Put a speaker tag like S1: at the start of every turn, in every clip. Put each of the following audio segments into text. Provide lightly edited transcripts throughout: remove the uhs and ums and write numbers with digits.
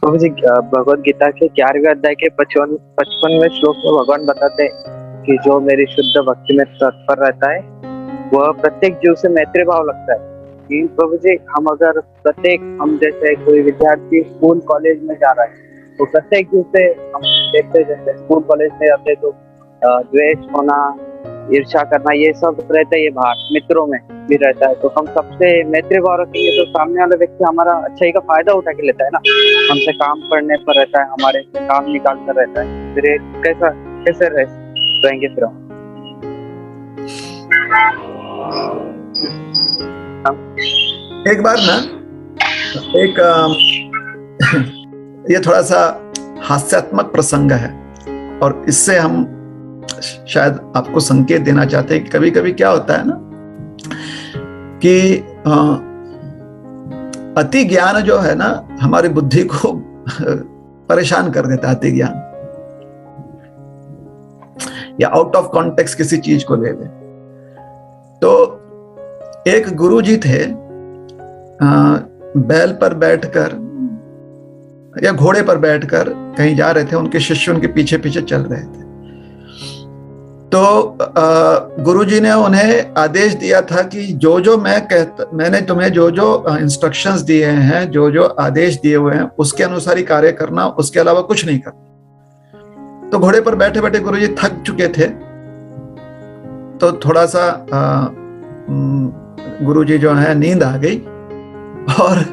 S1: प्रभु जी, भगवत गीता के 11वें अध्याय के 55वें श्लोक में भगवान बताते हैं कि जो मेरी शुद्ध भक्ति में तत्पर रहता है वह प्रत्येक जीव से मैत्री भाव लगता है। कि प्रभु जी, हम जैसे कोई विद्यार्थी स्कूल कॉलेज में जा रहा है तो प्रत्येक जीव से हम देखते हैं, जैसे स्कूल कॉलेज में जाते हैं तो द्वेष होना, ईर्ष्या करना, ये सब रहता है। ये बाहर मित्रों में भी रहता है। तो हम सबसे मैत्री भाव रखेंगे तो सामने वाला व्यक्ति हमारा अच्छाई का फायदा उठा के लेता है ना। हमसे काम पढ़ने पर रहता है, हमारे से काम निकाल कर रहता है। फिर ये कैसा कैसे रहेंगे फिर हम?
S2: एक बार ना एक ये थोड़ा सा हास्यात्मक प्रसंग है और इससे हम शायद आपको संकेत देना चाहते हैं कि कभी कभी क्या होता है ना कि अति ज्ञान जो है ना हमारी बुद्धि को परेशान कर देता है। अति ज्ञान या आउट ऑफ कॉन्टेक्स्ट किसी चीज को ले ले। तो एक गुरुजी थे, बैल पर बैठकर या घोड़े पर बैठकर कहीं जा रहे थे। उनके शिष्य उनके पीछे पीछे चल रहे थे। तो गुरुजी ने उन्हें आदेश दिया था कि मैंने तुम्हें जो जो इंस्ट्रक्शंस दिए हैं, जो जो आदेश दिए हुए हैं उसके अनुसार ही कार्य करना, उसके अलावा कुछ नहीं करना। तो घोड़े पर बैठे बैठे गुरुजी थक चुके थे। तो थोड़ा सा गुरुजी जो है नींद आ गई और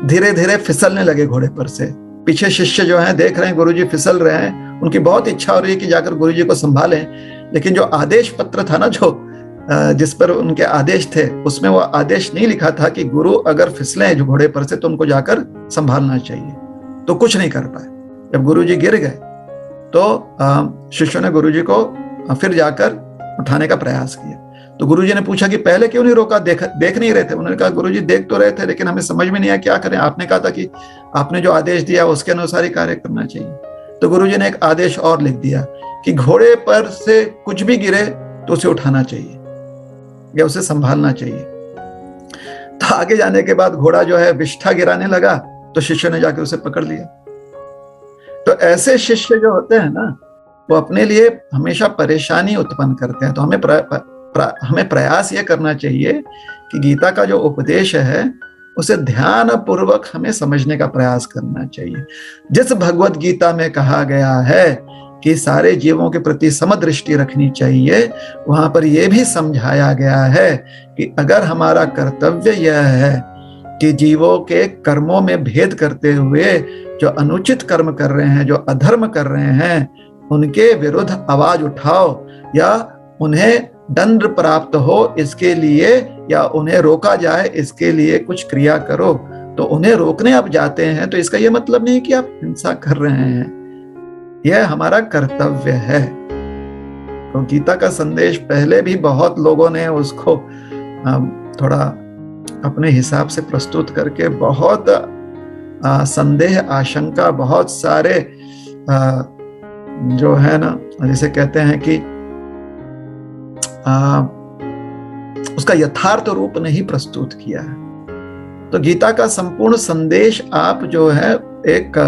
S2: धीरे धीरे फिसलने लगे घोड़े पर से। पीछे शिष्य जो हैं देख रहे हैं गुरुजी फिसल रहे हैं। उनकी बहुत इच्छा हो रही है कि जाकर गुरुजी को संभालें, लेकिन जो आदेश पत्र था ना, जो जिस पर उनके आदेश थे, उसमें वो आदेश नहीं लिखा था कि गुरु अगर फिसले जो घोड़े पर से तो उनको जाकर संभालना चाहिए। तो कुछ नहीं कर पाए। जब गुरुजी गिर गए तो शिष्यों ने गुरुजी को फिर जाकर उठाने का प्रयास किया। तो गुरुजी ने पूछा कि पहले क्यों नहीं रोका, देख नहीं रहे थे? उन्होंने कहा गुरुजी देख तो रहे थे, लेकिन हमें समझ में नहीं आया क्या करें। आपने कहा था कि आपने जो आदेश दिया उसके अनुसार ही कार्य करना चाहिए। तो गुरुजी ने एक आदेश और लिख दिया कि घोड़े पर से कुछ भी गिरे तो उसे उठाना चाहिए या उसे संभालना चाहिए। तो आगे जाने के बाद घोड़ा जो है विष्ठा गिराने लगा तो शिष्यों ने जाकर उसे पकड़ लिया। तो ऐसे शिष्य जो होते हैं ना, वो अपने लिए हमेशा परेशानी उत्पन्न करते हैं। तो हमें प्रयास ये करना चाहिए कि गीता का जो उपदेश है उसे ध्यान पूर्वक हमें समझने का प्रयास करना चाहिए। जिस भगवत गीता में कहा गया है कि सारे जीवों के प्रति समदृष्टि रखनी चाहिए, वहां पर यह भी समझाया गया है कि अगर हमारा कर्तव्य यह है कि जीवों के कर्मों में भेद करते हुए जो अनुचित कर्म कर रहे हैं, जो अधर्म कर रहे हैं, उनके विरुद्ध आवाज उठाओ या उन्हें दंड प्राप्त हो इसके लिए, या उन्हें रोका जाए इसके लिए कुछ क्रिया करो। तो उन्हें रोकने आप जाते हैं तो इसका यह मतलब नहीं कि आप हिंसा कर रहे हैं। यह हमारा कर्तव्य है। तो गीता का संदेश पहले भी बहुत लोगों ने उसको थोड़ा अपने हिसाब से प्रस्तुत करके बहुत संदेह, आशंका, बहुत सारे जो है ना, जिसे कहते हैं कि उसका यथार्थ रूप नहीं प्रस्तुत किया है। तो गीता का संपूर्ण संदेश आप जो है एक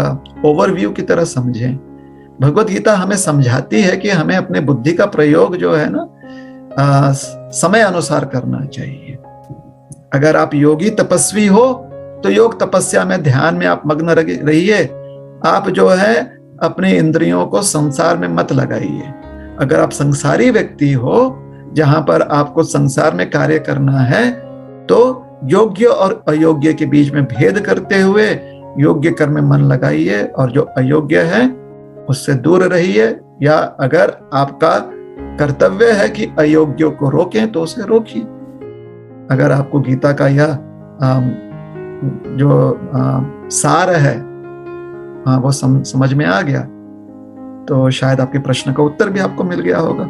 S2: ओवरव्यू की तरह समझें। भगवत गीता हमें समझाती है कि हमें अपने बुद्धि का प्रयोग जो है ना समय अनुसार करना चाहिए। अगर आप योगी तपस्वी हो तो योग तपस्या में, ध्यान में आप मग्न रहिए। आप जो है अपने इंद्रियों को संसार में मत लगाइए। अगर आप संसारी व्यक्ति हो जहां पर आपको संसार में कार्य करना है तो योग्य और अयोग्य के बीच में भेद करते हुए योग्य कर्म में मन लगाइए और जो अयोग्य है उससे दूर रहिए। या अगर आपका कर्तव्य है कि अयोग्य को रोकें तो उसे रोकिए। अगर आपको गीता का यह जो सार है वो समझ में आ गया तो शायद आपके प्रश्न का उत्तर भी आपको मिल गया होगा।